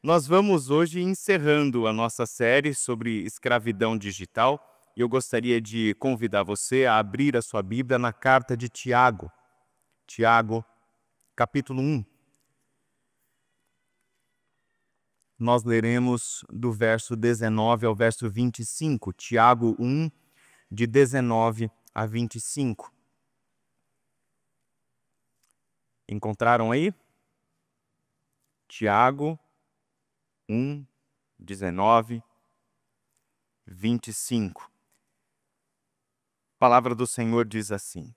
Nós vamos hoje encerrando a nossa série sobre escravidão digital e eu gostaria de convidar você a abrir a sua Bíblia na carta de Tiago. Tiago, capítulo 1. Nós leremos do verso 19 ao verso 25. Tiago 1, de 19 a 25. Encontraram aí? Tiago 1, 19, 25. A palavra do Senhor diz assim: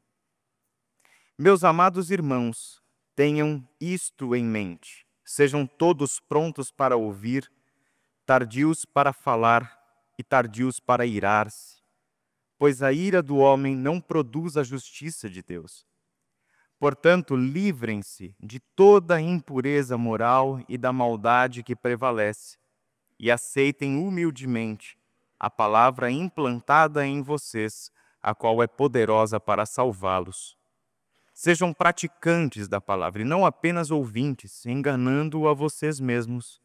Meus amados irmãos, tenham isto em mente. Sejam todos prontos para ouvir, tardios para falar e tardios para irar-se, pois a ira do homem não produz a justiça de Deus. Portanto, livrem-se de toda a impureza moral e da maldade que prevalece, e aceitem humildemente a palavra implantada em vocês, a qual é poderosa para salvá-los. Sejam praticantes da palavra e não apenas ouvintes, enganando a vocês mesmos.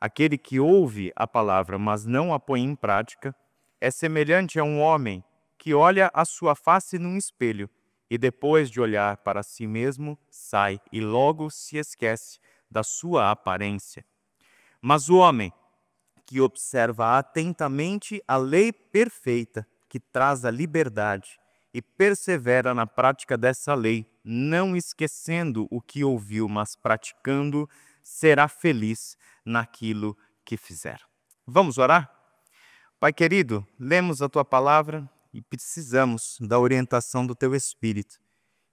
Aquele que ouve a palavra, mas não a põe em prática, é semelhante a um homem que olha a sua face num espelho e depois de olhar para si mesmo, sai e logo se esquece da sua aparência. Mas o homem que observa atentamente a lei perfeita que traz a liberdade e persevera na prática dessa lei, não esquecendo o que ouviu, mas praticando, será feliz naquilo que fizer. Vamos orar? Pai querido, lemos a Tua palavra e precisamos da orientação do Teu Espírito.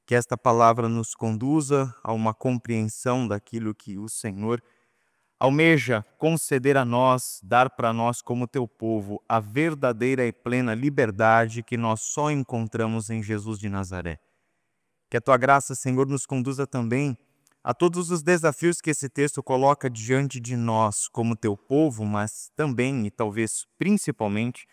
Que esta palavra nos conduza a uma compreensão daquilo que o Senhor almeja conceder a nós, dar para nós como Teu povo, a verdadeira e plena liberdade que nós só encontramos em Jesus de Nazaré. Que a Tua graça, Senhor, nos conduza também a todos os desafios que esse texto coloca diante de nós como Teu povo, mas também e talvez principalmente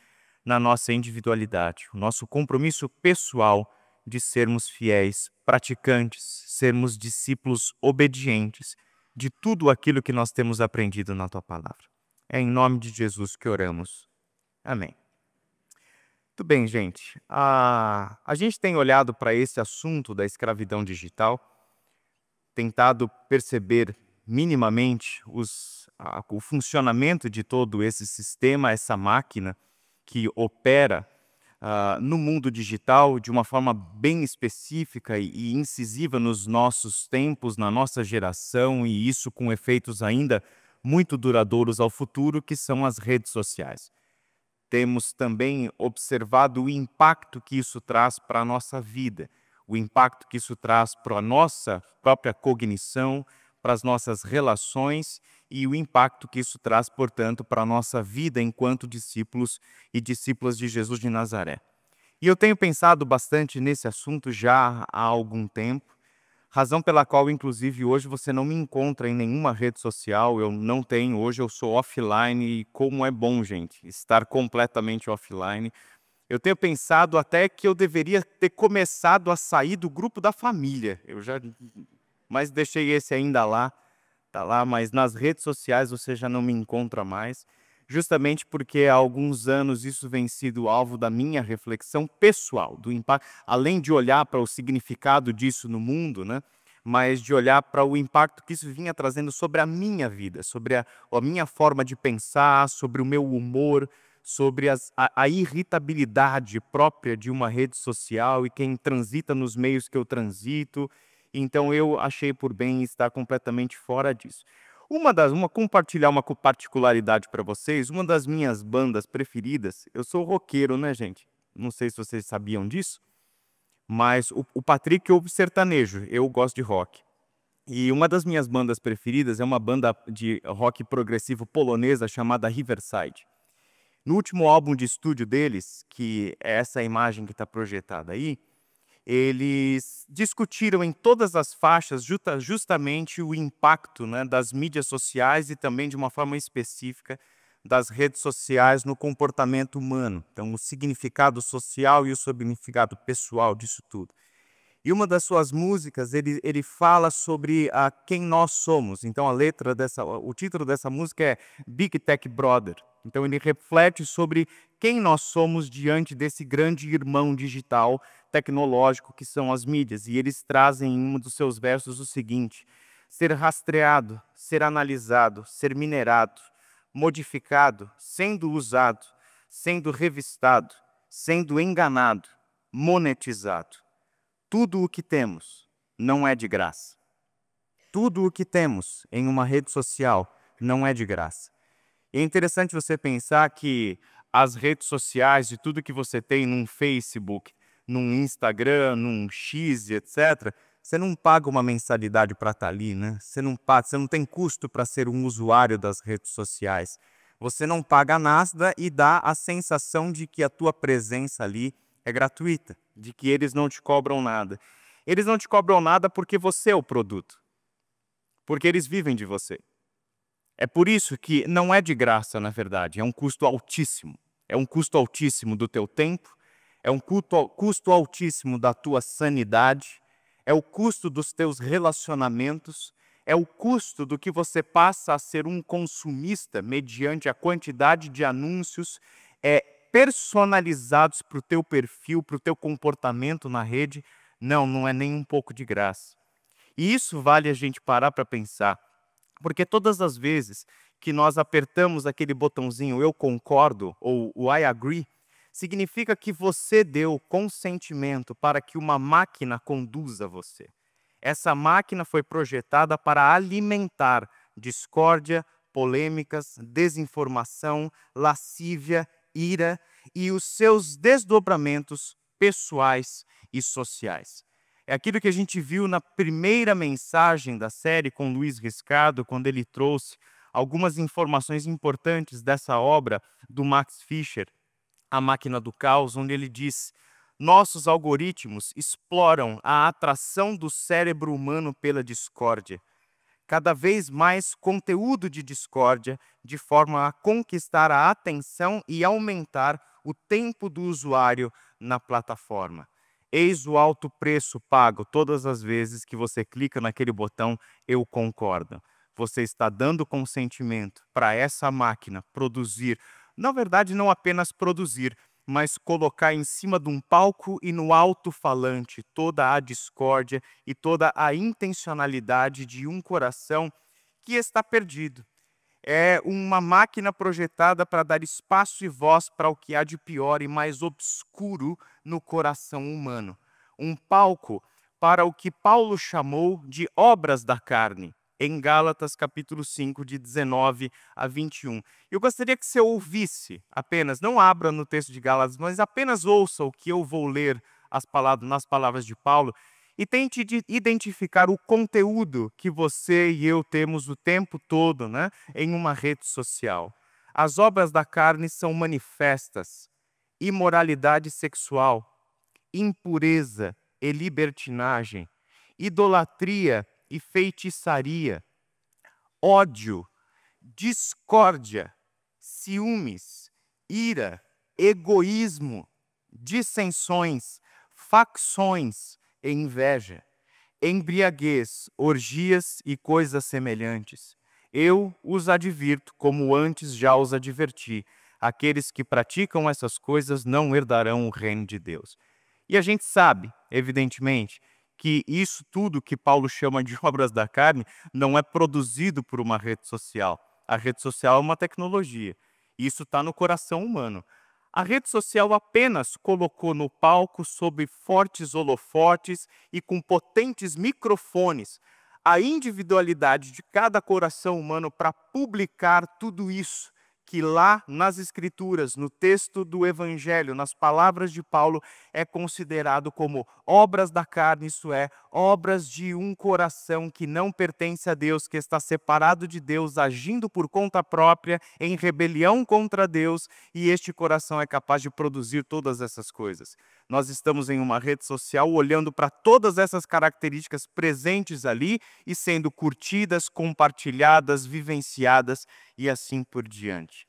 na nossa individualidade, o nosso compromisso pessoal de sermos fiéis, praticantes, sermos discípulos obedientes de tudo aquilo que nós temos aprendido na Tua palavra. É em nome de Jesus que oramos. Amém. Muito bem, gente. A gente tem olhado para esse assunto da escravidão digital, tentado perceber minimamente o funcionamento de todo esse sistema, essa máquina que opera no mundo digital de uma forma bem específica e incisiva nos nossos tempos, na nossa geração, e isso com efeitos ainda muito duradouros ao futuro, que são as redes sociais. Temos também observado o impacto que isso traz para a nossa vida, o impacto que isso traz para a nossa própria cognição, para as nossas relações e o impacto que isso traz, portanto, para a nossa vida enquanto discípulos e discípulas de Jesus de Nazaré. E eu tenho pensado bastante nesse assunto já há algum tempo, razão pela qual, inclusive, hoje você não me encontra em nenhuma rede social, eu não tenho, hoje eu sou offline e como é bom, gente, estar completamente offline. Eu tenho pensado até que eu deveria ter começado a sair do grupo da família, mas deixei esse ainda lá, tá lá, mas nas redes sociais você já não me encontra mais, justamente porque há alguns anos isso vem sido alvo da minha reflexão pessoal, do impacto, além de olhar para o significado disso no mundo, né? Mas de olhar para o impacto que isso vinha trazendo sobre a minha vida, sobre a minha forma de pensar, sobre o meu humor, sobre a irritabilidade própria de uma rede social e quem transita nos meios que eu transito. Então eu achei por bem estar completamente fora disso. Compartilhar uma particularidade para vocês, uma das minhas bandas preferidas, eu sou roqueiro, né, gente? Não sei se vocês sabiam disso, mas o Patrick ouve sertanejo, eu gosto de rock. E uma das minhas bandas preferidas é uma banda de rock progressivo polonesa chamada Riverside. No último álbum de estúdio deles, que é essa imagem que está projetada aí, eles discutiram em todas as faixas justamente o impacto, né, das mídias sociais e também, de uma forma específica, das redes sociais no comportamento humano. Então, o significado social e o significado pessoal disso tudo. E uma das suas músicas, ele fala sobre quem nós somos. Então o título dessa música é Big Tech Brother. Então ele reflete sobre quem nós somos diante desse grande irmão digital tecnológico que são as mídias. E eles trazem em um dos seus versos o seguinte: ser rastreado, ser analisado, ser minerado, modificado, sendo usado, sendo revistado, sendo enganado, monetizado. Tudo o que temos não é de graça. Tudo o que temos em uma rede social não é de graça. E é interessante você pensar que as redes sociais, de tudo que você tem num Facebook, num Instagram, num X, etc., você não paga uma mensalidade para estar ali, né? Você não tem custo para ser um usuário das redes sociais. Você não paga nada e dá a sensação de que a tua presença ali é gratuita, de que eles não te cobram nada. Eles não te cobram nada porque você é o produto, porque eles vivem de você. É por isso que não é de graça, na verdade, é um custo altíssimo. É um custo altíssimo do teu tempo, é um custo altíssimo da tua sanidade, é o custo dos teus relacionamentos, é o custo do que você passa a ser um consumista mediante a quantidade de anúncios personalizados para o teu perfil, para o teu comportamento na rede. Não é nem um pouco de graça. E isso vale a gente parar para pensar, porque todas as vezes que nós apertamos aquele botãozinho eu concordo ou o I agree, significa que você deu consentimento para que uma máquina conduza você. Essa máquina foi projetada para alimentar discórdia, polêmicas, desinformação, lascívia, ira e os seus desdobramentos pessoais e sociais. É aquilo que a gente viu na primeira mensagem da série com Luiz Riscado, quando ele trouxe algumas informações importantes dessa obra do Max Fischer, A Máquina do Caos, onde ele diz: nossos algoritmos exploram a atração do cérebro humano pela discórdia. Cada vez mais conteúdo de discórdia, de forma a conquistar a atenção e aumentar o tempo do usuário na plataforma. Eis o alto preço pago todas as vezes que você clica naquele botão eu concordo. Você está dando consentimento para essa máquina produzir, na verdade não apenas produzir, mas colocar em cima de um palco e no alto-falante toda a discórdia e toda a intencionalidade de um coração que está perdido. É uma máquina projetada para dar espaço e voz para o que há de pior e mais obscuro no coração humano. Um palco para o que Paulo chamou de obras da carne, em Gálatas capítulo 5, de 19 a 21. Eu gostaria que você ouvisse apenas, não abra no texto de Gálatas, mas apenas ouça o que eu vou ler nas palavras de Paulo, e tente identificar o conteúdo que você e eu temos o tempo todo, né, em uma rede social. As obras da carne são manifestas: imoralidade sexual, impureza e libertinagem, idolatria e feitiçaria, ódio, discórdia, ciúmes, ira, egoísmo, dissensões, facções e inveja, embriaguez, orgias e coisas semelhantes. Eu os advirto, como antes já os adverti: aqueles que praticam essas coisas não herdarão o reino de Deus. E a gente sabe, evidentemente, que isso tudo que Paulo chama de obras da carne não é produzido por uma rede social. A rede social é uma tecnologia. Isso está no coração humano. A rede social apenas colocou no palco, sob fortes holofotes e com potentes microfones, a individualidade de cada coração humano para publicar tudo isso que lá nas Escrituras, no texto do Evangelho, nas palavras de Paulo, é considerado como obras da carne, isso é, obras de um coração que não pertence a Deus, que está separado de Deus, agindo por conta própria, em rebelião contra Deus, e este coração é capaz de produzir todas essas coisas. Nós estamos em uma rede social olhando para todas essas características presentes ali e sendo curtidas, compartilhadas, vivenciadas e assim por diante.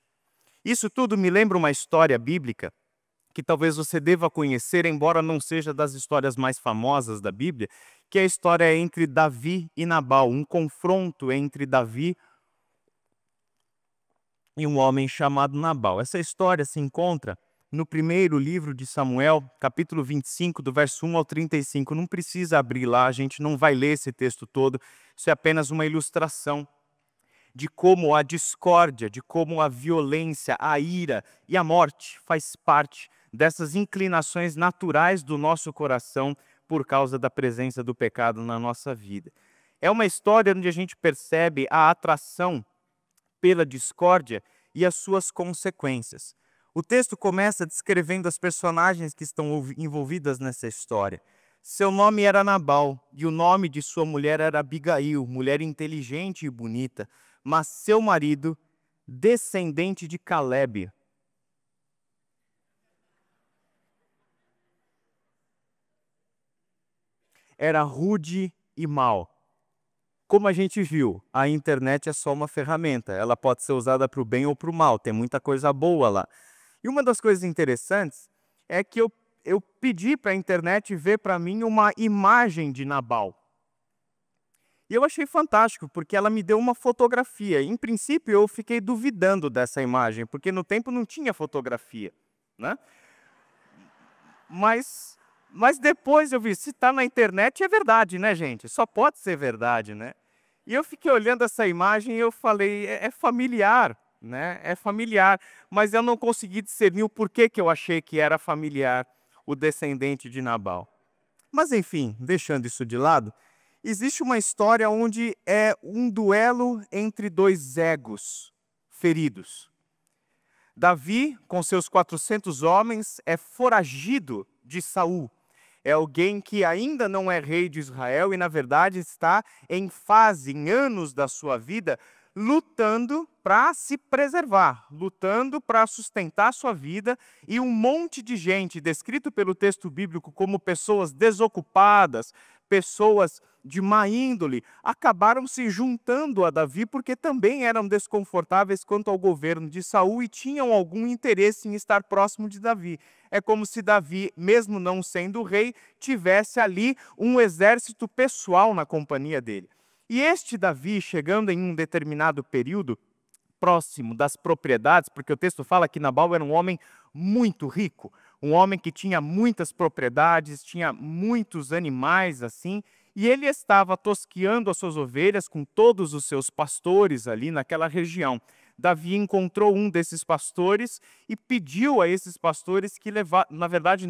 Isso tudo me lembra uma história bíblica que talvez você deva conhecer, embora não seja das histórias mais famosas da Bíblia, que é a história entre Davi e Nabal, um confronto entre Davi e um homem chamado Nabal. Essa história se encontra no primeiro livro de Samuel, capítulo 25, do verso 1 ao 35. Não precisa abrir lá, a gente não vai ler esse texto todo, isso é apenas uma ilustração de como a discórdia, de como a violência, a ira e a morte faz parte dessas inclinações naturais do nosso coração por causa da presença do pecado na nossa vida. É uma história onde a gente percebe a atração pela discórdia e as suas consequências. O texto começa descrevendo as personagens que estão envolvidas nessa história. Seu nome era Nabal e o nome de sua mulher era Abigail, mulher inteligente e bonita, mas seu marido, descendente de Calebe, era rude e mau. Como a gente viu, a internet é só uma ferramenta. Ela pode ser usada para o bem ou para o mal. Tem muita coisa boa lá. E uma das coisas interessantes é que eu pedi para a internet ver para mim uma imagem de Nabal. E eu achei fantástico, porque ela me deu uma fotografia. Em princípio, eu fiquei duvidando dessa imagem, porque no tempo não tinha fotografia, né? Mas depois eu vi, se está na internet é verdade, né, gente? Só pode ser verdade, né? E eu fiquei olhando essa imagem e eu falei, é familiar, né? É familiar, mas eu não consegui discernir o porquê que eu achei que era familiar o descendente de Nabal. Mas enfim, deixando isso de lado, existe uma história onde é um duelo entre dois egos feridos. Davi, com seus 400 homens, é foragido de Saul. É alguém que ainda não é rei de Israel e, na verdade, está em fase, em anos da sua vida, lutando para se preservar, lutando para sustentar sua vida, e um monte de gente, descrito pelo texto bíblico como pessoas desocupadas, pessoas de má índole, acabaram se juntando a Davi porque também eram desconfortáveis quanto ao governo de Saul e tinham algum interesse em estar próximo de Davi. É como se Davi, mesmo não sendo rei, tivesse ali um exército pessoal na companhia dele. E este Davi, chegando em um determinado período, próximo das propriedades, porque o texto fala que Nabal era um homem muito rico, um homem que tinha muitas propriedades, tinha muitos animais assim, e ele estava tosqueando as suas ovelhas com todos os seus pastores ali naquela região. Davi encontrou um desses pastores e pediu a esses pastores que levassem, na verdade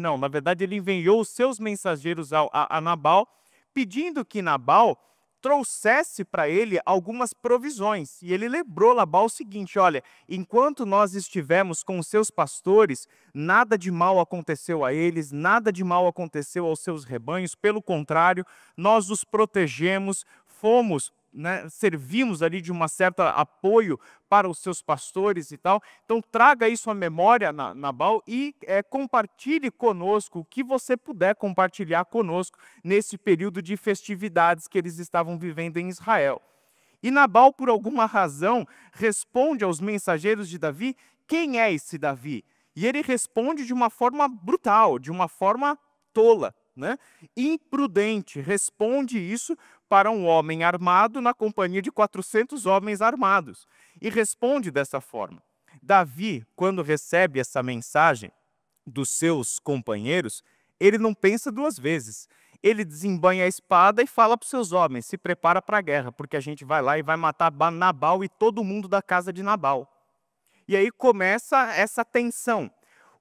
ele enviou os seus mensageiros a Nabal, pedindo que Nabal trouxesse para ele algumas provisões. E ele lembrou Nabal o seguinte, olha, enquanto nós estivemos com os seus pastores, nada de mal aconteceu a eles, nada de mal aconteceu aos seus rebanhos, pelo contrário, nós os protegemos, fomos, né, servimos ali de uma certa apoio para os seus pastores e tal. Então traga isso à memória, Nabal, e compartilhe conosco o que você puder compartilhar conosco nesse período de festividades que eles estavam vivendo em Israel. E Nabal, por alguma razão, responde aos mensageiros de Davi, quem é esse Davi? E ele responde de uma forma brutal, de uma forma tola, né? Imprudente, responde isso para um homem armado na companhia de 400 homens armados. E responde dessa forma. Davi, quando recebe essa mensagem dos seus companheiros, ele não pensa duas vezes. Ele desembanha a espada e fala para os seus homens, se prepara para a guerra, porque a gente vai lá e vai matar Nabal e todo mundo da casa de Nabal. E aí começa essa tensão.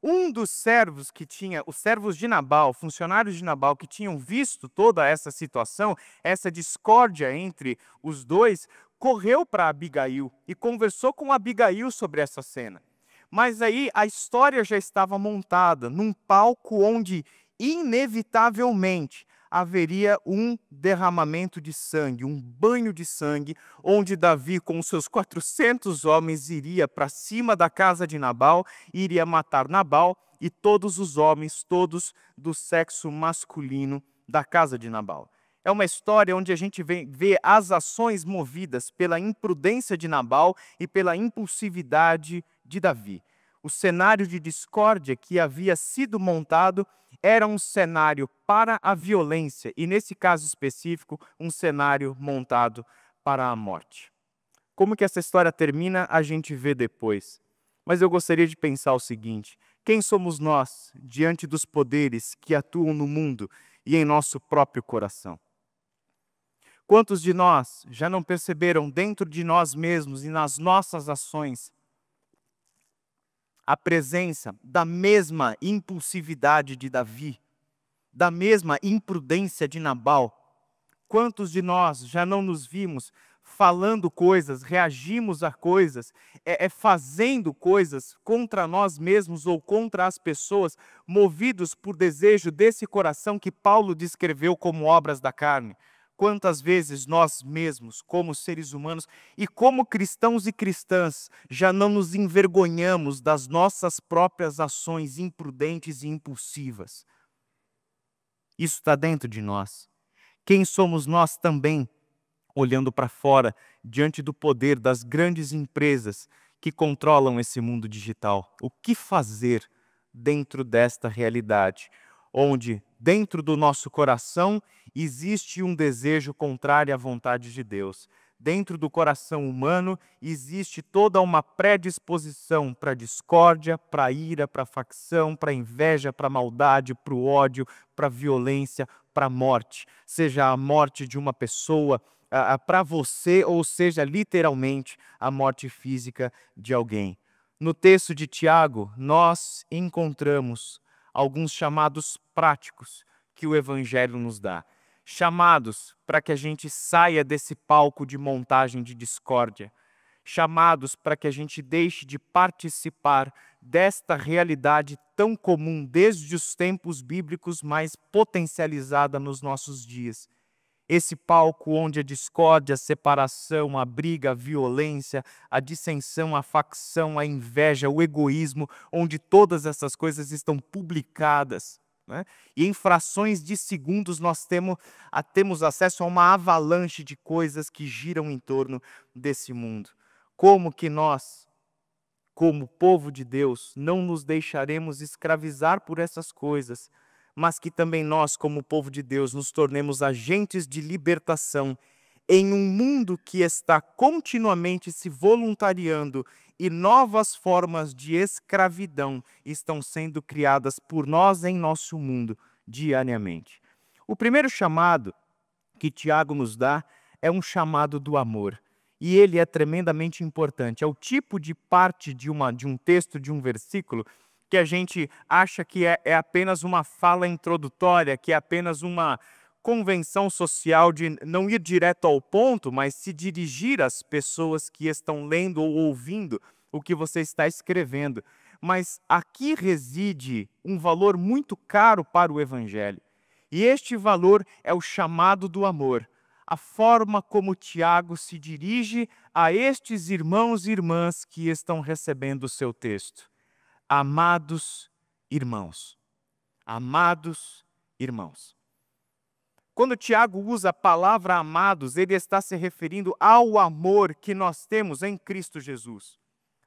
Um dos servos que tinha, os servos de Nabal, funcionários de Nabal, que tinham visto toda essa situação, essa discórdia entre os dois, correu para Abigail e conversou com Abigail sobre essa cena. Mas aí a história já estava montada num palco onde, inevitavelmente, haveria um derramamento de sangue, um banho de sangue, onde Davi, com seus 400 homens, iria para cima da casa de Nabal, iria matar Nabal e todos os homens, todos do sexo masculino da casa de Nabal. É uma história onde a gente vê as ações movidas pela imprudência de Nabal e pela impulsividade de Davi. O cenário de discórdia que havia sido montado era um cenário para a violência e, nesse caso específico, um cenário montado para a morte. Como que essa história termina, a gente vê depois. Mas eu gostaria de pensar o seguinte: quem somos nós diante dos poderes que atuam no mundo e em nosso próprio coração? Quantos de nós já não perceberam dentro de nós mesmos e nas nossas ações a presença da mesma impulsividade de Davi, da mesma imprudência de Nabal? Quantos de nós já não nos vimos falando coisas, reagimos a coisas, fazendo coisas contra nós mesmos ou contra as pessoas, movidos por desejo desse coração que Paulo descreveu como obras da carne? Quantas vezes nós mesmos, como seres humanos e como cristãos e cristãs, já não nos envergonhamos das nossas próprias ações imprudentes e impulsivas? Isso está dentro de nós. Quem somos nós também, olhando para fora, diante do poder das grandes empresas que controlam esse mundo digital? O que fazer dentro desta realidade, onde dentro do nosso coração existe um desejo contrário à vontade de Deus? Dentro do coração humano existe toda uma predisposição para a discórdia, para a ira, para a facção, para a inveja, para a maldade, para o ódio, para a violência, para a morte. Seja a morte de uma pessoa para você, ou seja, literalmente, a morte física de alguém. No texto de Tiago, nós encontramos alguns chamados práticos que o Evangelho nos dá. Chamados para que a gente saia desse palco de montagem de discórdia. Chamados para que a gente deixe de participar desta realidade tão comum desde os tempos bíblicos, mais potencializada nos nossos dias. Esse palco onde a discórdia, a separação, a briga, a violência, a dissensão, a facção, a inveja, o egoísmo, onde todas essas coisas estão publicadas, né? E em frações de segundos nós temos acesso a uma avalanche de coisas que giram em torno desse mundo. Como que nós, como povo de Deus, não nos deixaremos escravizar por essas coisas, mas que também nós, como povo de Deus, nos tornemos agentes de libertação em um mundo que está continuamente se voluntariando e novas formas de escravidão estão sendo criadas por nós em nosso mundo diariamente. O primeiro chamado que Tiago nos dá é um chamado do amor. E ele é tremendamente importante. É o tipo de parte de um texto, de um versículo, que a gente acha que é apenas uma fala introdutória, que é apenas uma convenção social de não ir direto ao ponto, mas se dirigir às pessoas que estão lendo ou ouvindo o que você está escrevendo. Mas aqui reside um valor muito caro para o Evangelho. E este valor é o chamado do amor. A forma como Tiago se dirige a estes irmãos e irmãs que estão recebendo o seu texto. Amados irmãos. Amados irmãos. Quando Tiago usa a palavra amados, ele está se referindo ao amor que nós temos em Cristo Jesus.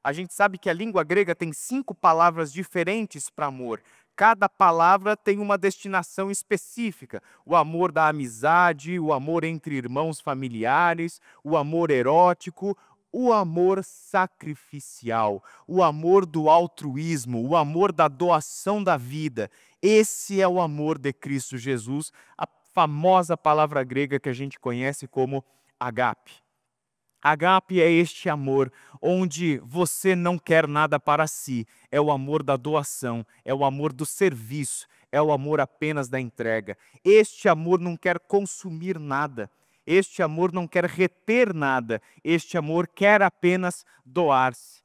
A gente sabe que a língua grega tem 5 palavras diferentes para amor. Cada palavra tem uma destinação específica. O amor da amizade, o amor entre irmãos familiares, o amor erótico, o amor sacrificial, o amor do altruísmo, o amor da doação da vida. Esse é o amor de Cristo Jesus, a famosa palavra grega que a gente conhece como agape. Agape é este amor onde você não quer nada para si. É o amor da doação, é o amor do serviço, é o amor apenas da entrega. Este amor não quer consumir nada. Este amor não quer reter nada. Este amor quer apenas doar-se,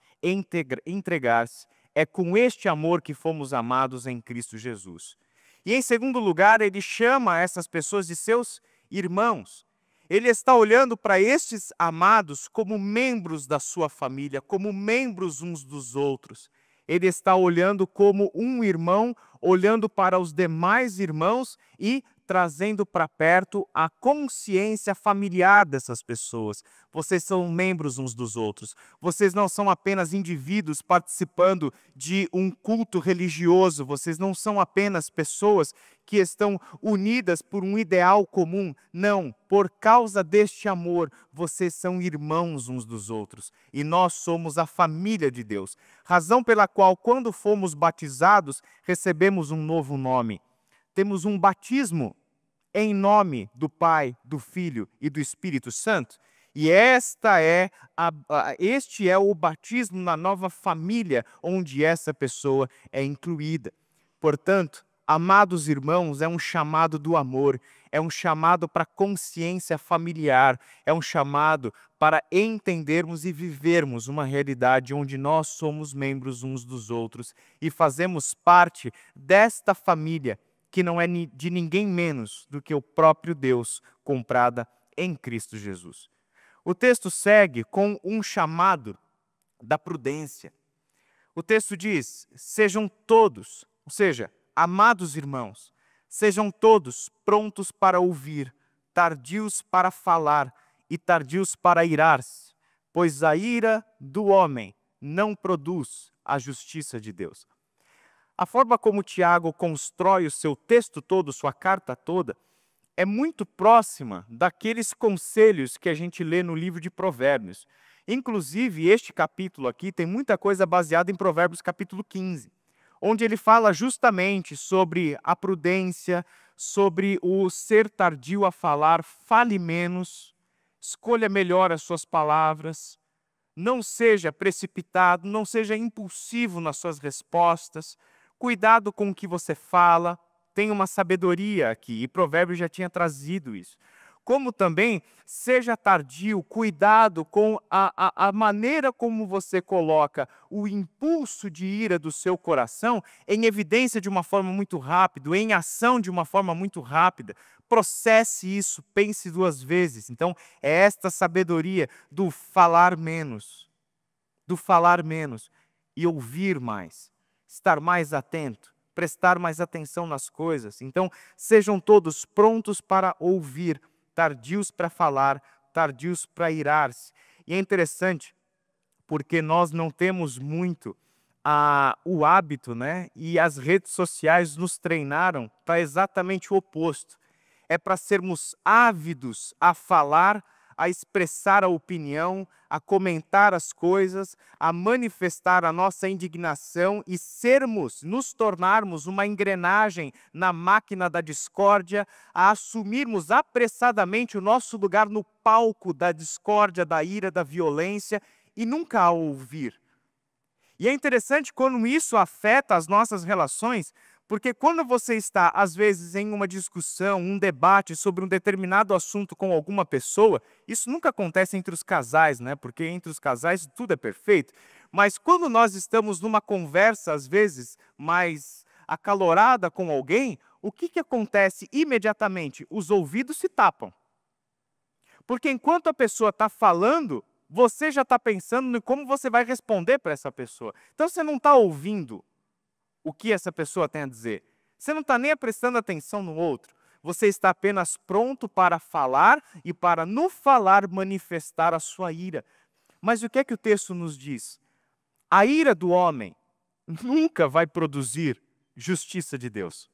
entregar-se. É com este amor que fomos amados em Cristo Jesus. E em segundo lugar, ele chama essas pessoas de seus irmãos. Ele está olhando para estes amados como membros da sua família, como membros uns dos outros. Ele está olhando como um irmão, olhando para os demais irmãos e trazendo para perto a consciência familiar dessas pessoas. Vocês são membros uns dos outros. Vocês não são apenas indivíduos participando de um culto religioso. Vocês não são apenas pessoas que estão unidas por um ideal comum. Não, por causa deste amor, vocês são irmãos uns dos outros. E nós somos a família de Deus. Razão pela qual, quando fomos batizados, recebemos um novo nome. Temos um batismo em nome do Pai, do Filho e do Espírito Santo. E este é o batismo na nova família, onde essa pessoa é incluída. Portanto, amados irmãos, é um chamado do amor, é um chamado para consciência familiar, é um chamado para entendermos e vivermos uma realidade onde nós somos membros uns dos outros e fazemos parte desta família, que não é de ninguém menos do que o próprio Deus, comprada em Cristo Jesus. O texto segue com um chamado da prudência. O texto diz: sejam todos, ou seja, amados irmãos, sejam todos prontos para ouvir, tardios para falar e tardios para irar-se, pois a ira do homem não produz a justiça de Deus. A forma como Tiago constrói o seu texto todo, sua carta toda, é muito próxima daqueles conselhos que a gente lê no livro de Provérbios. Inclusive, este capítulo aqui tem muita coisa baseada em Provérbios capítulo 15, onde ele fala justamente sobre a prudência, sobre o ser tardio a falar, fale menos, escolha melhor as suas palavras, não seja precipitado, não seja impulsivo nas suas respostas, cuidado com o que você fala, tem uma sabedoria aqui, e Provérbios já tinha trazido isso. Como também, seja tardio, cuidado com a maneira como você coloca o impulso de ira do seu coração em evidência de uma forma muito rápida, em ação de uma forma muito rápida. Processe isso, pense duas vezes. Então, é esta sabedoria do falar menos e ouvir mais, estar mais atento, prestar mais atenção nas coisas. Então, sejam todos prontos para ouvir, tardios para falar, tardios para irar-se. E é interessante, porque nós não temos muito o hábito, né? E as redes sociais nos treinaram para exatamente o oposto. É para sermos ávidos a falar, a expressar a opinião, a comentar as coisas, a manifestar a nossa indignação e nos tornarmos uma engrenagem na máquina da discórdia, a assumirmos apressadamente o nosso lugar no palco da discórdia, da ira, da violência e nunca a ouvir. E é interessante quando isso afeta as nossas relações, porque quando você está, às vezes, em uma discussão, um debate sobre um determinado assunto com alguma pessoa, isso nunca acontece entre os casais, né? Porque entre os casais tudo é perfeito. Mas quando nós estamos numa conversa, às vezes, mais acalorada com alguém, o que acontece imediatamente? Os ouvidos se tapam. Porque enquanto a pessoa está falando, você já está pensando em como você vai responder para essa pessoa. Então você não está ouvindo o que essa pessoa tem a dizer. Você não está nem prestando atenção no outro. Você está apenas pronto para falar e para, no falar, manifestar a sua ira. Mas o que é que o texto nos diz? A ira do homem nunca vai produzir justiça de Deus.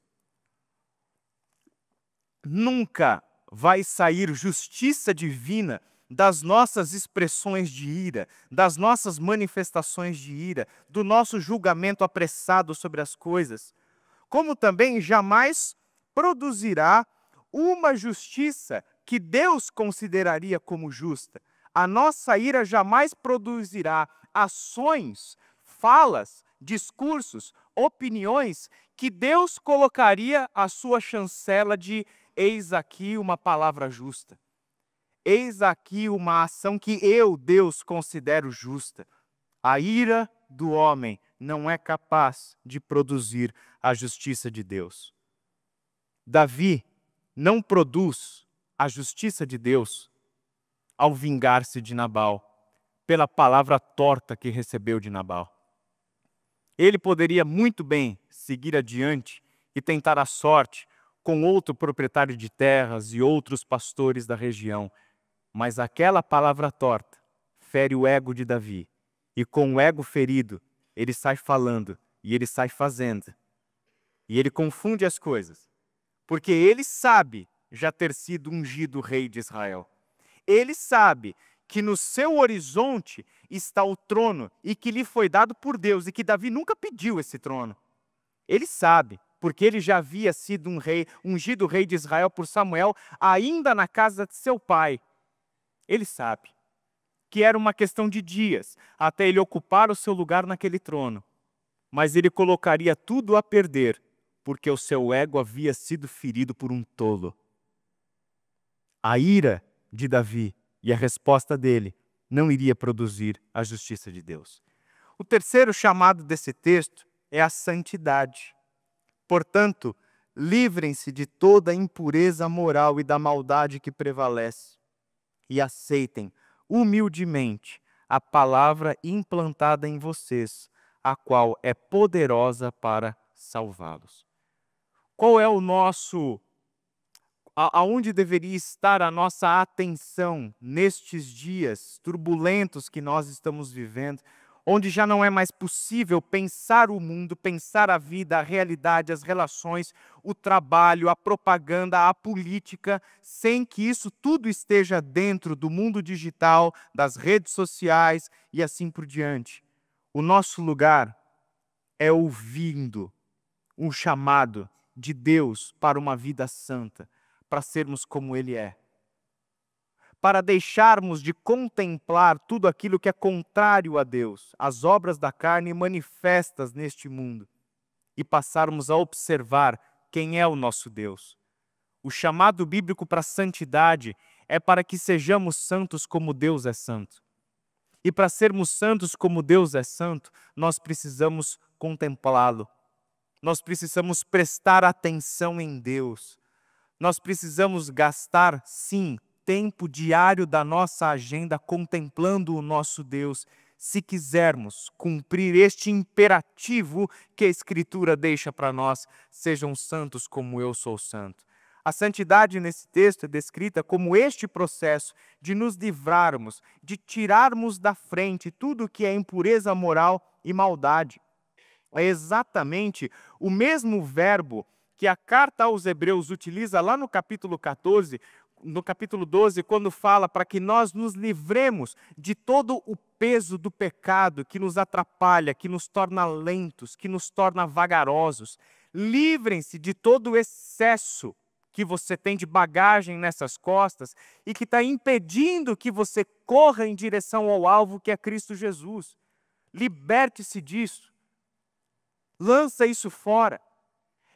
Nunca vai sair justiça divina das nossas expressões de ira, das nossas manifestações de ira, do nosso julgamento apressado sobre as coisas, como também jamais produzirá uma justiça que Deus consideraria como justa. A nossa ira jamais produzirá ações, falas, discursos, opiniões que Deus colocaria à sua chancela de eis aqui uma palavra justa. Eis aqui uma ação que eu, Deus, considero justa. A ira do homem não é capaz de produzir a justiça de Deus. Davi não produz a justiça de Deus ao vingar-se de Nabal, pela palavra torta que recebeu de Nabal. Ele poderia muito bem seguir adiante e tentar a sorte com outro proprietário de terras e outros pastores da região. Mas aquela palavra torta fere o ego de Davi. E com o ego ferido, ele sai falando e ele sai fazendo. E ele confunde as coisas. Porque ele sabe já ter sido ungido rei de Israel. Ele sabe que no seu horizonte está o trono e que lhe foi dado por Deus e que Davi nunca pediu esse trono. Ele sabe, porque ele já havia sido um rei, ungido rei de Israel por Samuel, ainda na casa de seu pai. Ele sabe que era uma questão de dias até ele ocupar o seu lugar naquele trono. Mas ele colocaria tudo a perder, porque o seu ego havia sido ferido por um tolo. A ira de Davi e a resposta dele não iria produzir a justiça de Deus. O terceiro chamado desse texto é a santidade. Portanto, livrem-se de toda a impureza moral e da maldade que prevalece e aceitem humildemente a palavra implantada em vocês, a qual é poderosa para salvá-los. Qual é o nosso... Aonde deveria estar a nossa atenção nestes dias turbulentos que nós estamos vivendo, onde já não é mais possível pensar o mundo, pensar a vida, a realidade, as relações, o trabalho, a propaganda, a política, sem que isso tudo esteja dentro do mundo digital, das redes sociais e assim por diante. O nosso lugar é ouvindo um chamado de Deus para uma vida santa, para sermos como Ele é. Para deixarmos de contemplar tudo aquilo que é contrário a Deus, as obras da carne manifestas neste mundo, e passarmos a observar quem é o nosso Deus. O chamado bíblico para a santidade é para que sejamos santos como Deus é santo. E para sermos santos como Deus é santo, nós precisamos contemplá-lo. Nós precisamos prestar atenção em Deus. Nós precisamos gastar, sim, tempo diário da nossa agenda contemplando o nosso Deus, se quisermos cumprir este imperativo que a Escritura deixa para nós: sejam santos como eu sou santo. A santidade nesse texto é descrita como este processo de nos livrarmos, de tirarmos da frente tudo que é impureza moral e maldade. É exatamente o mesmo verbo que a carta aos Hebreus utiliza lá no capítulo 14, no capítulo 12, quando fala para que nós nos livremos de todo o peso do pecado que nos atrapalha, que nos torna lentos, que nos torna vagarosos. Livrem-se de todo o excesso que você tem de bagagem nessas costas e que está impedindo que você corra em direção ao alvo que é Cristo Jesus. Liberte-se disso. Lança isso fora.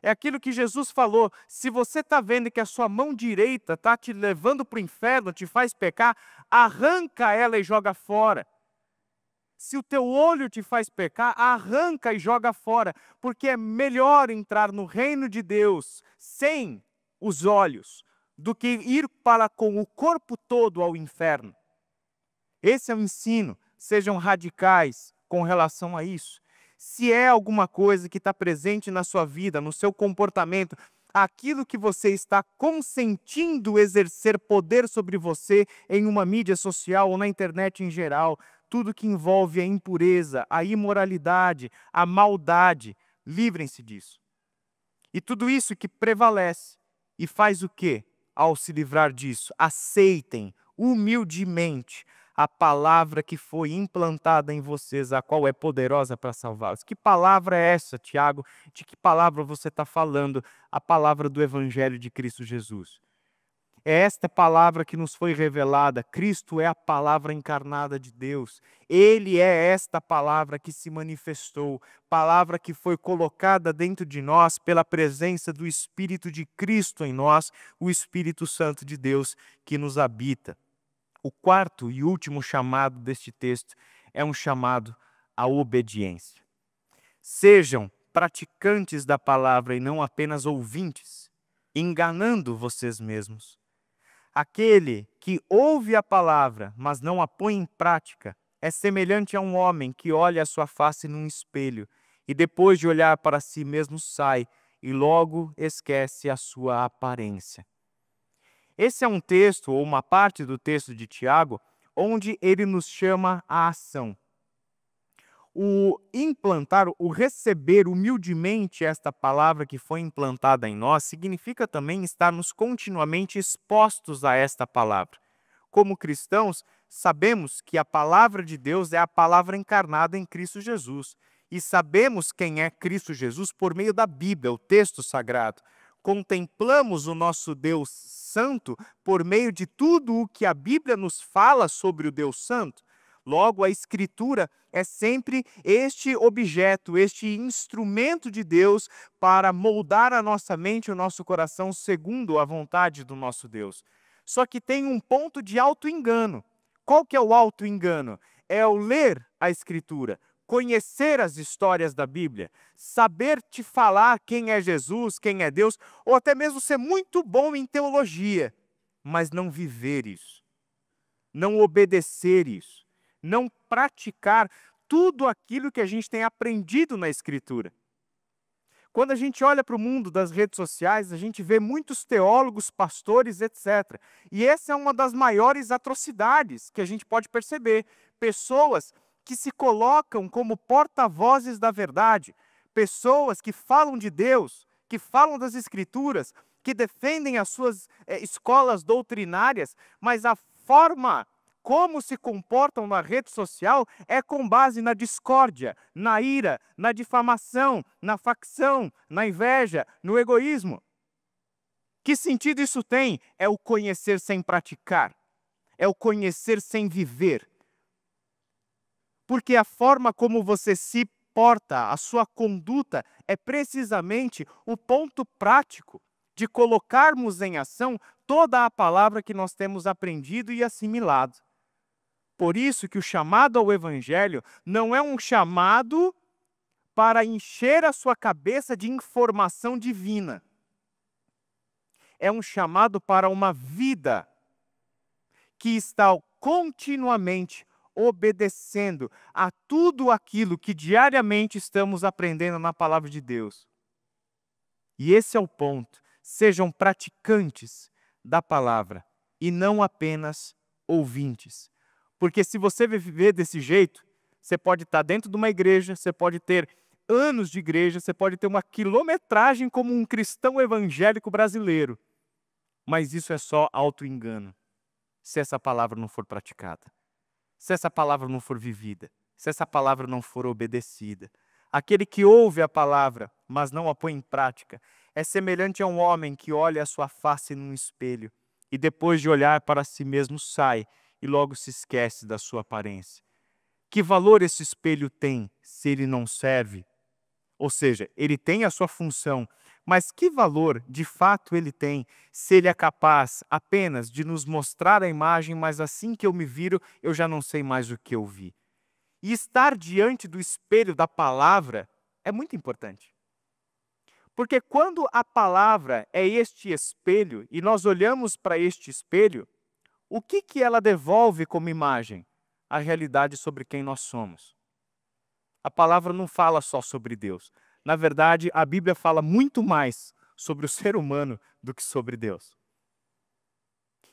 É aquilo que Jesus falou: se você está vendo que a sua mão direita está te levando para o inferno, te faz pecar, arranca ela e joga fora. Se o teu olho te faz pecar, arranca e joga fora, porque é melhor entrar no reino de Deus sem os olhos do que ir para com o corpo todo ao inferno. Esse é o ensino. Sejam radicais com relação a isso. Se é alguma coisa que está presente na sua vida, no seu comportamento, aquilo que você está consentindo exercer poder sobre você em uma mídia social ou na internet em geral, tudo que envolve a impureza, a imoralidade, a maldade, livrem-se disso. E tudo isso que prevalece. E faz o quê ao se livrar disso? Aceitem humildemente a palavra que foi implantada em vocês, a qual é poderosa para salvá-los. Que palavra é essa, Tiago? De que palavra você está falando? A palavra do Evangelho de Cristo Jesus. É esta palavra que nos foi revelada. Cristo é a palavra encarnada de Deus. Ele é esta palavra que se manifestou, palavra que foi colocada dentro de nós pela presença do Espírito de Cristo em nós, o Espírito Santo de Deus que nos habita. O quarto e último chamado deste texto é um chamado à obediência. Sejam praticantes da palavra e não apenas ouvintes, enganando vocês mesmos. Aquele que ouve a palavra, mas não a põe em prática, é semelhante a um homem que olha a sua face num espelho e depois de olhar para si mesmo sai e logo esquece a sua aparência. Esse é um texto, ou uma parte do texto de Tiago, onde ele nos chama à ação. O implantar, o receber humildemente esta palavra que foi implantada em nós, significa também estarmos continuamente expostos a esta palavra. Como cristãos, sabemos que a palavra de Deus é a palavra encarnada em Cristo Jesus. E sabemos quem é Cristo Jesus por meio da Bíblia, o texto sagrado. Contemplamos o nosso Deus Santo por meio de tudo o que a Bíblia nos fala sobre o Deus Santo. Logo, a Escritura é sempre este objeto, este instrumento de Deus para moldar a nossa mente e o nosso coração segundo a vontade do nosso Deus. Só que tem um ponto de auto-engano. Qual que é o auto-engano? É o ler a Escritura, conhecer as histórias da Bíblia, saber te falar quem é Jesus, quem é Deus, ou até mesmo ser muito bom em teologia, mas não viver isso, não obedecer isso, não praticar tudo aquilo que a gente tem aprendido na Escritura. Quando a gente olha para o mundo das redes sociais, a gente vê muitos teólogos, pastores, etc. E essa é uma das maiores atrocidades que a gente pode perceber. Pessoas que se colocam como porta-vozes da verdade, pessoas que falam de Deus, que falam das Escrituras, que defendem as suas escolas doutrinárias, mas a forma como se comportam na rede social é com base na discórdia, na ira, na difamação, na facção, na inveja, no egoísmo. Que sentido isso tem? É o conhecer sem praticar, é o conhecer sem viver. Porque a forma como você se porta, a sua conduta, é precisamente o ponto prático de colocarmos em ação toda a palavra que nós temos aprendido e assimilado. Por isso que o chamado ao Evangelho não é um chamado para encher a sua cabeça de informação divina. É um chamado para uma vida que está continuamente obedecendo a tudo aquilo que diariamente estamos aprendendo na palavra de Deus. E esse é o ponto. Sejam praticantes da palavra e não apenas ouvintes. Porque se você viver desse jeito, você pode estar dentro de uma igreja, você pode ter anos de igreja, você pode ter uma quilometragem como um cristão evangélico brasileiro. Mas isso é só auto-engano, se essa palavra não for praticada. Se essa palavra não for vivida, se essa palavra não for obedecida. Aquele que ouve a palavra, mas não a põe em prática, é semelhante a um homem que olha a sua face num espelho e depois de olhar para si mesmo sai e logo se esquece da sua aparência. Que valor esse espelho tem se ele não serve? Ou seja, ele tem a sua função, mas que valor de fato ele tem se ele é capaz apenas de nos mostrar a imagem, mas assim que eu me viro, eu já não sei mais o que eu vi. E estar diante do espelho da palavra é muito importante. Porque quando a palavra é este espelho e nós olhamos para este espelho, o que ela devolve como imagem? A realidade sobre quem nós somos. A palavra não fala só sobre Deus. Na verdade, a Bíblia fala muito mais sobre o ser humano do que sobre Deus.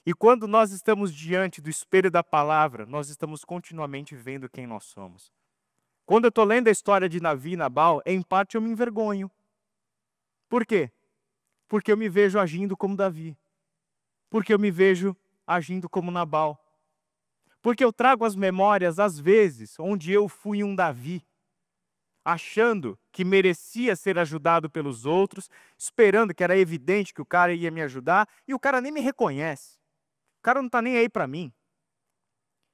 E quando nós estamos diante do espelho da palavra, nós estamos continuamente vendo quem nós somos. Quando eu estou lendo a história de Davi e Nabal, em parte eu me envergonho. Por quê? Porque eu me vejo agindo como Davi. Porque eu me vejo agindo como Nabal. Porque eu trago as memórias, às vezes, onde eu fui um Davi, achando que merecia ser ajudado pelos outros, esperando que era evidente que o cara ia me ajudar, e o cara nem me reconhece. O cara não está nem aí para mim.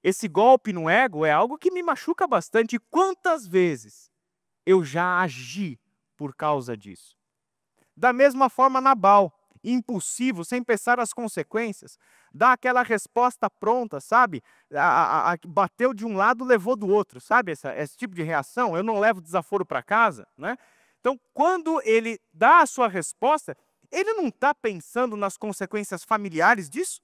Esse golpe no ego é algo que me machuca bastante. E quantas vezes eu já agi por causa disso? Da mesma forma, Nabal, impulsivo, sem pensar as consequências, dá aquela resposta pronta, sabe? Bateu de um lado, levou do outro, sabe? Esse tipo de reação, eu não levo desaforo para casa, né? Então, quando ele dá a sua resposta, ele não está pensando nas consequências familiares disso?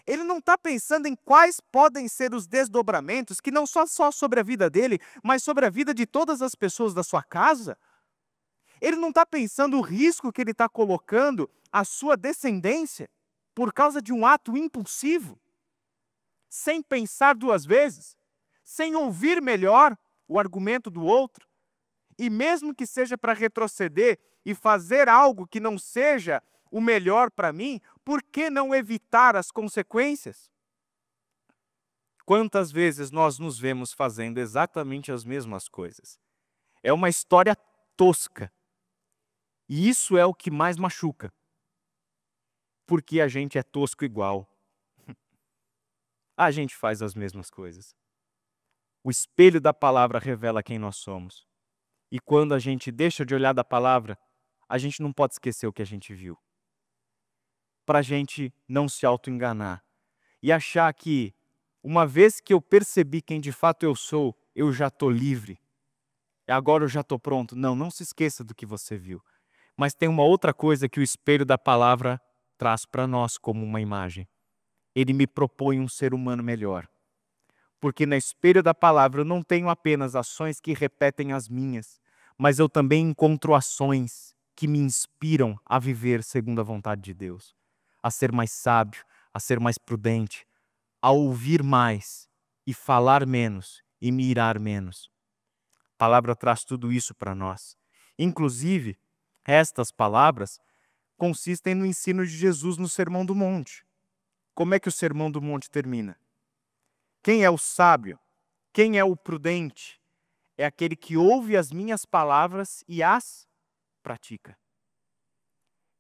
Ele não está pensando em quais podem ser os desdobramentos, que não só sobre a vida dele, mas sobre a vida de todas as pessoas da sua casa? Ele não está pensando o risco que ele está colocando à sua descendência por causa de um ato impulsivo, sem pensar duas vezes, sem ouvir melhor o argumento do outro, e mesmo que seja para retroceder e fazer algo que não seja o melhor para mim, por que não evitar as consequências? Quantas vezes nós nos vemos fazendo exatamente as mesmas coisas? É uma história tosca. E isso é o que mais machuca. Porque a gente é tosco igual. A gente faz as mesmas coisas. O espelho da palavra revela quem nós somos. E quando a gente deixa de olhar da palavra, a gente não pode esquecer o que a gente viu. Para a gente não se auto-enganar. E achar que, uma vez que eu percebi quem de fato eu sou, eu já estou livre. E agora eu já estou pronto. Não, não se esqueça do que você viu. Mas tem uma outra coisa que o espelho da palavra traz para nós como uma imagem. Ele me propõe um ser humano melhor. Porque no espelho da palavra eu não tenho apenas ações que repetem as minhas, mas eu também encontro ações que me inspiram a viver segundo a vontade de Deus. A ser mais sábio, a ser mais prudente, a ouvir mais e falar menos e me irar menos. A palavra traz tudo isso para nós. Inclusive, estas palavras consistem no ensino de Jesus no Sermão do Monte. Como é que o Sermão do Monte termina? Quem é o sábio? Quem é o prudente? É aquele que ouve as minhas palavras e as pratica.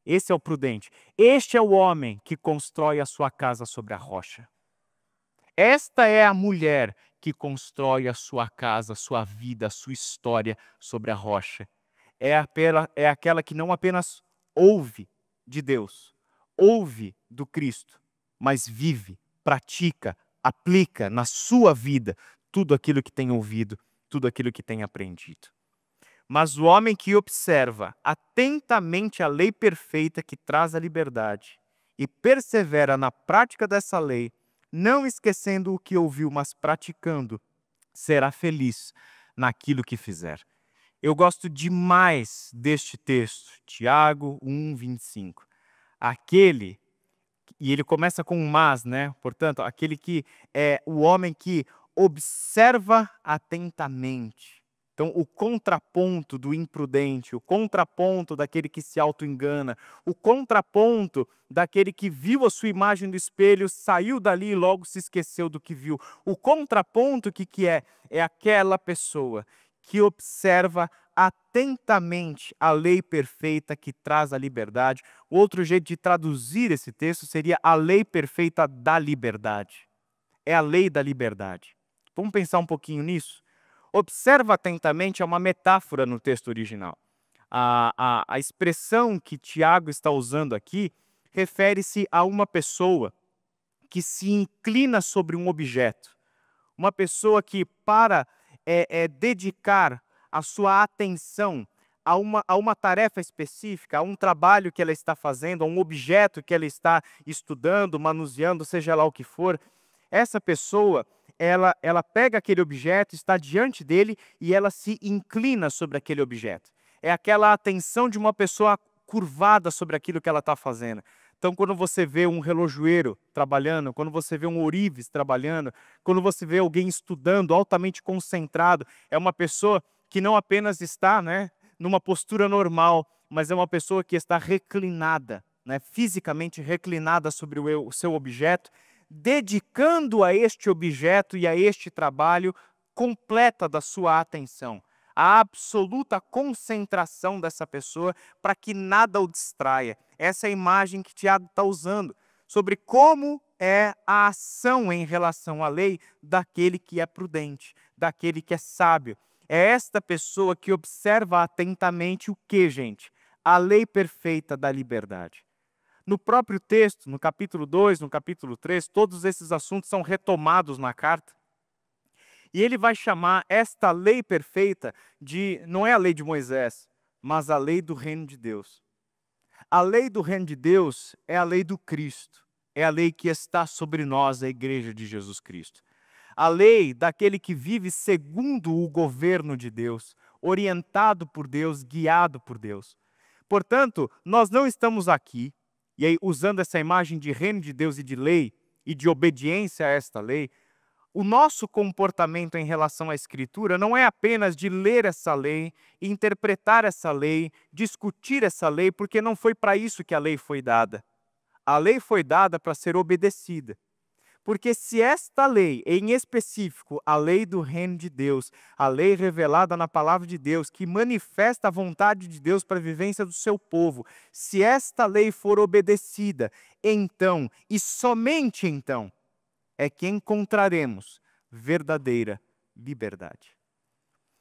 Esse é o prudente. Este é o homem que constrói a sua casa sobre a rocha. Esta é a mulher que constrói a sua casa, a sua vida, a sua história sobre a rocha. É aquela que não apenas ouve de Deus, ouve do Cristo, mas vive, pratica, aplica na sua vida tudo aquilo que tem ouvido, tudo aquilo que tem aprendido. Mas o homem que observa atentamente a lei perfeita que traz a liberdade e persevera na prática dessa lei, não esquecendo o que ouviu, mas praticando, será feliz naquilo que fizer. Eu gosto demais deste texto, Tiago 1:25. Aquele, e ele começa com um mas, né? Portanto, aquele que é o homem que observa atentamente. Então, o contraponto do imprudente, o contraponto daquele que se auto-engana, o contraponto daquele que viu a sua imagem do espelho, saiu dali e logo se esqueceu do que viu. O contraponto, o que é? É aquela pessoa que observa atentamente a lei perfeita que traz a liberdade. Outro jeito de traduzir esse texto seria a lei perfeita da liberdade. É a lei da liberdade. Vamos pensar um pouquinho nisso? Observa atentamente é uma metáfora no texto original. A expressão que Tiago está usando aqui refere-se a uma pessoa que se inclina sobre um objeto. Uma pessoa que, para dedicar a sua atenção a uma tarefa específica, a um trabalho que ela está fazendo, a um objeto que ela está estudando, manuseando, seja lá o que for, essa pessoa, ela pega aquele objeto, está diante dele e ela se inclina sobre aquele objeto. É aquela atenção de uma pessoa curvada sobre aquilo que ela está fazendo. Então, quando você vê um relojoeiro trabalhando, quando você vê um ourives trabalhando, quando você vê alguém estudando, altamente concentrado, é uma pessoa que não apenas está, numa postura normal, mas é uma pessoa que está reclinada, fisicamente reclinada sobre o seu objeto, dedicando a este objeto e a este trabalho completa da sua atenção. A absoluta concentração dessa pessoa para que nada o distraia. Essa é a imagem que Tiago está usando sobre como é a ação em relação à lei daquele que é prudente, daquele que é sábio. É esta pessoa que observa atentamente o que, gente? A lei perfeita da liberdade. No próprio texto, no capítulo 2, no capítulo 3, todos esses assuntos são retomados na carta. E ele vai chamar esta lei perfeita de, não é a lei de Moisés, mas a lei do reino de Deus. A lei do reino de Deus é a lei do Cristo. É a lei que está sobre nós, a igreja de Jesus Cristo. a lei daquele que vive segundo o governo de Deus, orientado por Deus, guiado por Deus. Portanto, nós não estamos aqui, e aí usando essa imagem de reino de Deus e de lei, e de obediência a esta lei, o nosso comportamento em relação à Escritura não é apenas de ler essa lei, interpretar essa lei, discutir essa lei, porque não foi para isso que a lei foi dada. A lei foi dada para ser obedecida. Porque se esta lei, em específico, a lei do reino de Deus, a lei revelada na palavra de Deus, que manifesta a vontade de Deus para a vivência do seu povo, se esta lei for obedecida, então, e somente então, é que encontraremos verdadeira liberdade.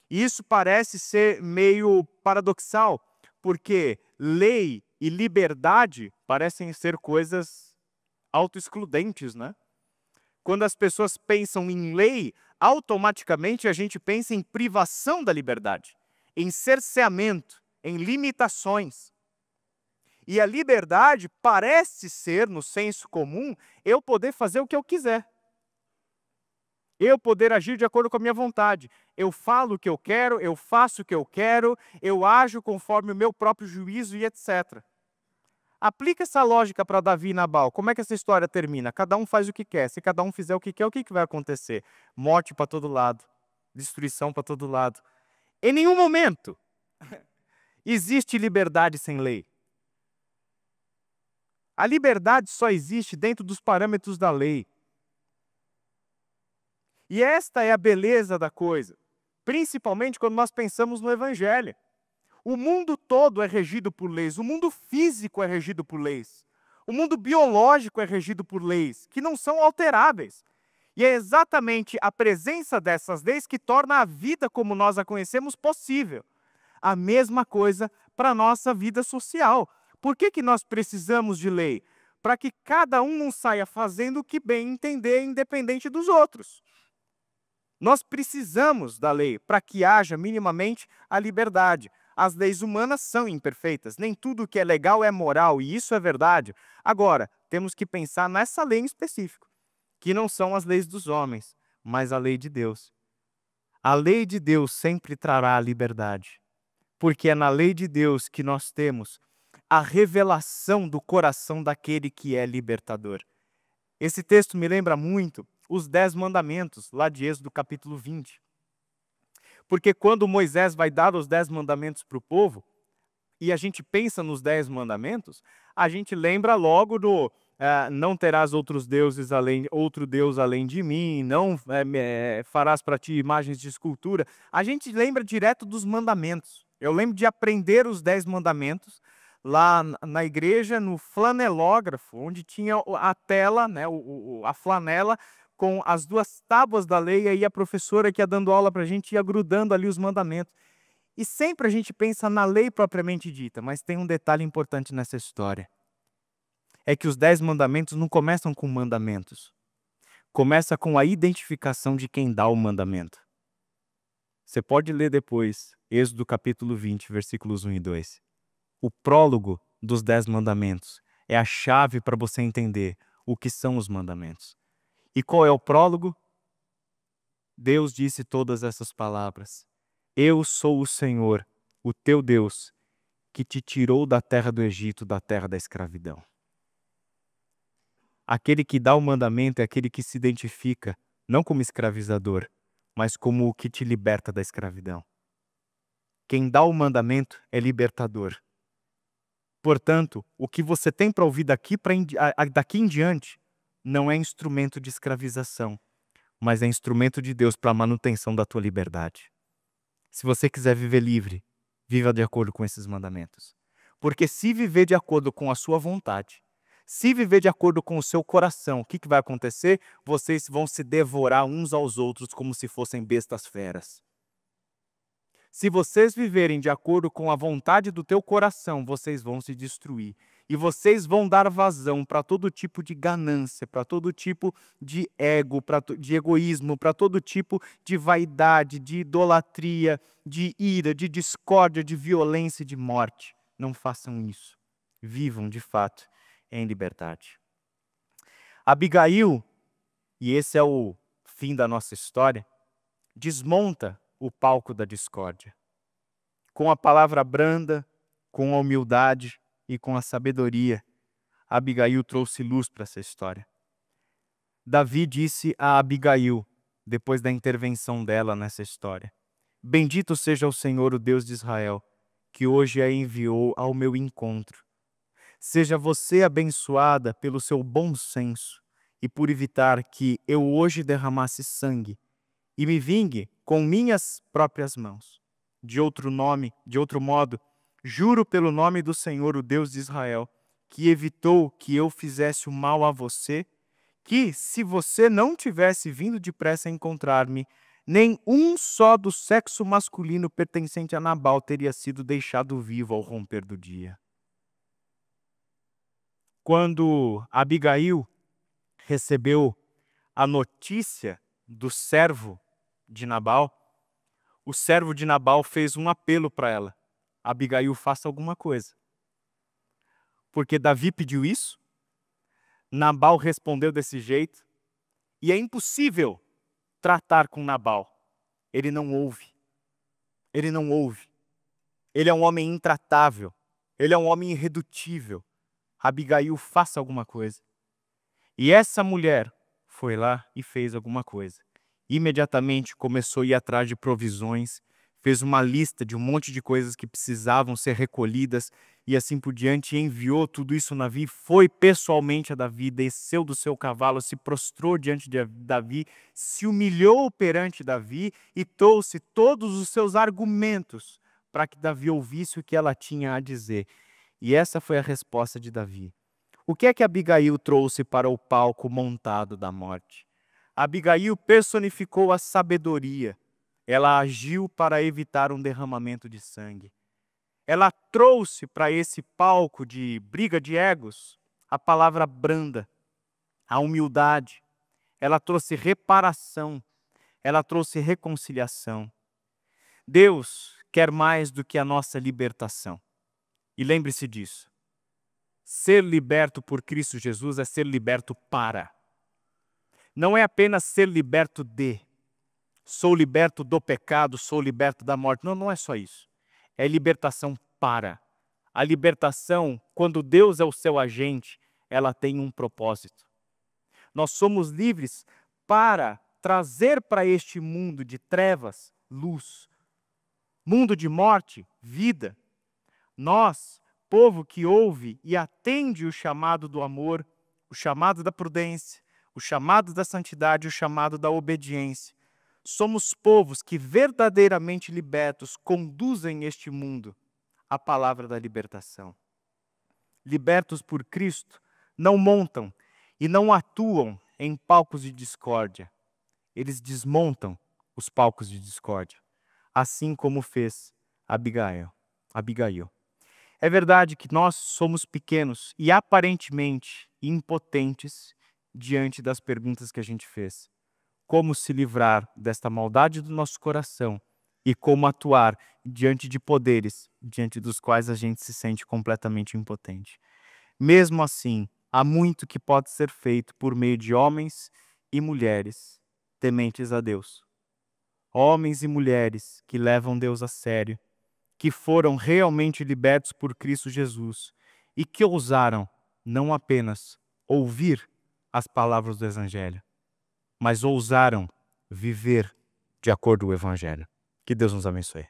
E isso parece ser meio paradoxal, porque lei e liberdade parecem ser coisas autoexcludentes, né? Quando as pessoas pensam em lei, automaticamente a gente pensa em privação da liberdade, em cerceamento, em limitações. E a liberdade parece ser, no senso comum, eu poder fazer o que eu quiser. Eu poder agir de acordo com a minha vontade. Eu falo o que eu quero, eu faço o que eu quero, eu ajo conforme o meu próprio juízo e etc. Aplica essa lógica para Davi e Nabal. Como é que essa história termina? Cada um faz o que quer. Se cada um fizer o que vai acontecer? Morte para todo lado. Destruição para todo lado. Em nenhum momento existe liberdade sem lei. A liberdade só existe dentro dos parâmetros da lei. E esta é a beleza da coisa. Principalmente quando nós pensamos no Evangelho. O mundo todo é regido por leis, o mundo físico é regido por leis, o mundo biológico é regido por leis, que não são alteráveis. E é exatamente a presença dessas leis que torna a vida como nós a conhecemos possível. A mesma coisa para a nossa vida social. Por que nós precisamos de lei? Para que cada um não saia fazendo o que bem entender, independente dos outros. Nós precisamos da lei para que haja minimamente a liberdade. As leis humanas são imperfeitas, nem tudo que é legal é moral, e isso é verdade. Agora, temos que pensar nessa lei em específico, que não são as leis dos homens, mas a lei de Deus. A lei de Deus sempre trará a liberdade, porque é na lei de Deus que nós temos a revelação do coração daquele que é libertador. Esse texto me lembra muito os 10 mandamentos, lá de Êxodo capítulo 20. Porque quando Moisés vai dar os 10 mandamentos para o povo, e a gente pensa nos 10 mandamentos, a gente lembra logo do não terás outros deuses outro Deus além de mim, não farás para ti imagens de escultura. A gente lembra direto dos mandamentos. Eu lembro de aprender os 10 mandamentos lá na igreja, no flanelógrafo, onde tinha a tela, né, a flanela, com as 2 tábuas da lei, e aí a professora que ia dando aula para a gente ia grudando ali os mandamentos. E sempre a gente pensa na lei propriamente dita, mas tem um detalhe importante nessa história. É que os 10 mandamentos não começam com mandamentos. Começa com a identificação de quem dá o mandamento. Você pode ler depois, Êxodo capítulo 20, versículos 1 e 2. O prólogo dos 10 mandamentos é a chave para você entender o que são os mandamentos. E qual é o prólogo? Deus disse todas essas palavras. Eu sou o Senhor, o teu Deus, que te tirou da terra do Egito, da terra da escravidão. Aquele que dá o mandamento é aquele que se identifica, não como escravizador, mas como o que te liberta da escravidão. Quem dá o mandamento é libertador. Portanto, o que você tem para ouvir daqui em diante não é instrumento de escravização, mas é instrumento de Deus para a manutenção da tua liberdade. Se você quiser viver livre, viva de acordo com esses mandamentos. Porque se viver de acordo com a sua vontade, se viver de acordo com o seu coração, o que vai acontecer? Vocês vão se devorar uns aos outros como se fossem bestas feras. Se vocês viverem de acordo com a vontade do teu coração, vocês vão se destruir. E vocês vão dar vazão para todo tipo de ganância, para todo tipo de ego, de egoísmo, para todo tipo de vaidade, de idolatria, de ira, de discórdia, de violência e de morte. Não façam isso. Vivam, de fato, em liberdade. Abigail, e esse é o fim da nossa história, desmonta o palco da discórdia. Com a palavra branda, com a humildade e com a sabedoria, Abigail trouxe luz para essa história. Davi disse a Abigail, depois da intervenção dela nessa história: Bendito seja o Senhor, o Deus de Israel, que hoje a enviou ao meu encontro. Seja você abençoada pelo seu bom senso e por evitar que eu hoje derramasse sangue e me vingue com minhas próprias mãos. De outro modo, juro pelo nome do Senhor, o Deus de Israel, que evitou que eu fizesse o mal a você, que, se você não tivesse vindo depressa a encontrar-me, nem um só do sexo masculino pertencente a Nabal teria sido deixado vivo ao romper do dia. Quando Abigail recebeu a notícia do servo de Nabal, o servo de Nabal fez um apelo para ela: Abigail, faça alguma coisa. Porque Davi pediu isso, Nabal respondeu desse jeito, e é impossível tratar com Nabal. Ele não ouve. Ele não ouve. Ele é um homem intratável. Ele é um homem irredutível. Abigail, faça alguma coisa. E essa mulher foi lá e fez alguma coisa. Imediatamente começou a ir atrás de provisões, fez uma lista de um monte de coisas que precisavam ser recolhidas e assim por diante, e enviou tudo isso a Davi, foi pessoalmente a Davi, desceu do seu cavalo, se prostrou diante de Davi, se humilhou perante Davi e trouxe todos os seus argumentos para que Davi ouvisse o que ela tinha a dizer. E essa foi a resposta de Davi. O que é que Abigail trouxe para o palco montado da morte? Abigail personificou a sabedoria. Ela agiu para evitar um derramamento de sangue. Ela trouxe para esse palco de briga de egos a palavra branda, a humildade. Ela trouxe reparação. Ela trouxe reconciliação. Deus quer mais do que a nossa libertação. E lembre-se disso. Ser liberto por Cristo Jesus é ser liberto para. Não é apenas ser liberto de. Sou liberto do pecado, sou liberto da morte. Não, não é só isso. É libertação para. A libertação, quando Deus é o seu agente, ela tem um propósito. Nós somos livres para trazer para este mundo de trevas, luz. Mundo de morte, vida. Nós, povo que ouve e atende o chamado do amor, o chamado da prudência, o chamado da santidade, o chamado da obediência. Somos povos que verdadeiramente libertos conduzem este mundo à palavra da libertação. Libertos por Cristo, não montam e não atuam em palcos de discórdia. Eles desmontam os palcos de discórdia, assim como fez Abigail. É verdade que nós somos pequenos e aparentemente impotentes diante das perguntas que a gente fez. Como se livrar desta maldade do nosso coração e como atuar diante de poderes, diante dos quais a gente se sente completamente impotente. Mesmo assim, há muito que pode ser feito por meio de homens e mulheres tementes a Deus. Homens e mulheres que levam Deus a sério, que foram realmente libertos por Cristo Jesus e que ousaram não apenas ouvir as palavras do Evangelho, mas ousaram viver de acordo com o Evangelho. Que Deus nos abençoe.